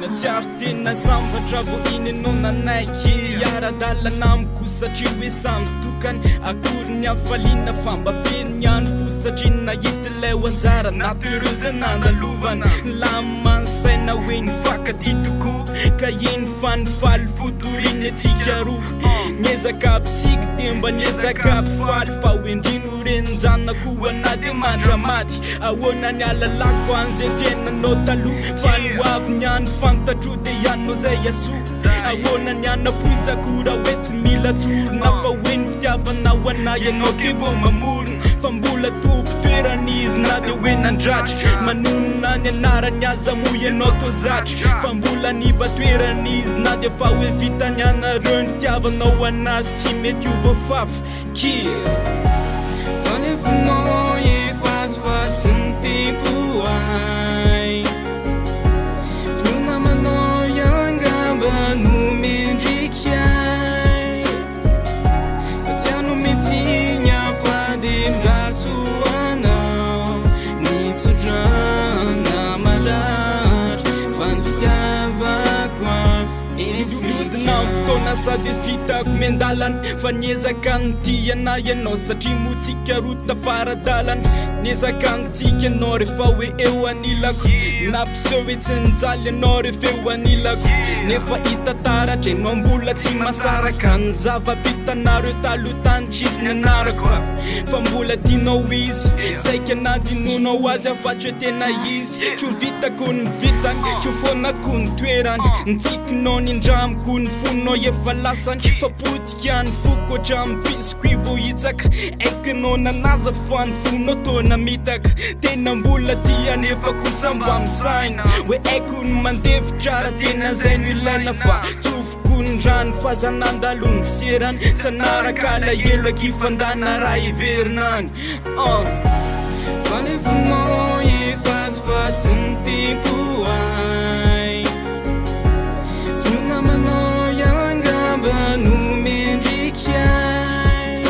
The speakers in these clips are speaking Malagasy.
Natsiaro tena sambatra vo iny anao nanaiky iny ara-dalana amiko satria hoe samy tokany akory ny hafaliana famba feno ny any fo satria nahita ilay ho anjara natereuse nandalovana lamanysaina hoe nifankaty tokoa ka iny fanifaly fotoriny atsika roa niezaka abitsika dia mba niezaka abifaly fa hoendrino renjanako anady mandramaty ahoana ny alalako an'izay fiainanao taloha fa nihoavy ny any fantatro dia ianao zay aso ahoana ny anapoizako raha hoe tsy mila tsorona fa hoe ny fitiavanao anay ianao ke vô mamorona fa mbola tompo toerany izy na dia hoe nandratra manonona ny anarany aza mo ianao tozatra fa mbola nibatoerany izy na dia fa hoe vitany anareo ny fitiavanao anazy tsy mety ho voafafa kia fa nefanao efazifatsy ny tempo ay finonamanao iangamba no mendrika ay fa tsy ano mitsinya fa dia mirary soanao nitsodrana maratra fa ny fitiavako ilodina ny fotoana sady fitako mendalana fa niezaka nyty anay ianao satria motsika roa tafaradalana niezaka nytsika ianao rehefa hoe eo anilako nampiseho hoe tsy nijaly ianao rehefa eo anilako nefa hita taratra ianao mbola tsy masaraka ny zava-pitanareo taloha tany tsisy ny anarako fa mbola tianao izy saika nadinonao azy afatsy hoe tena izy tsy ho vitako ny vitany tsy ho fonako ny toerany ntsikinao ny ndramiko ny fonao efa lasany fa potika ny foko hatramin'nypisiko ivohitsaka aikinao nanaza fa ny fonao tona mitaka tena mbola tia nefa kosa mba misaina hoe aiko ny mandevitra tena zay no ilaina fa tsofoko ny rano fa za nandalony serany tsy anaraka alahelo akifandana raha iverinany fa nefanao efazifatsy ny tempo ay finonamanao iangamba no mendrika ay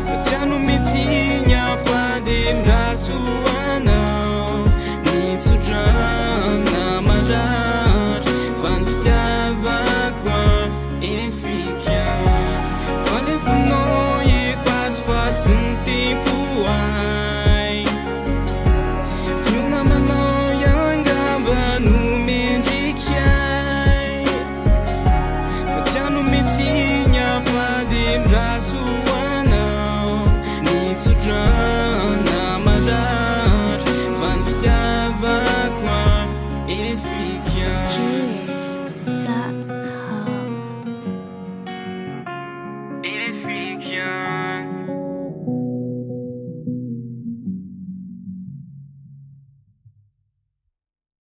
fa tsy ano mitsinya fa dia mirary soanao nitsodrana maratra fa ny fitiavako efika fa nefanao efazifatsy ny tempo ay finonamanao iangamba no mendrika ay fa tsy ano mitsinya fa dia mirary soanao nitsodrana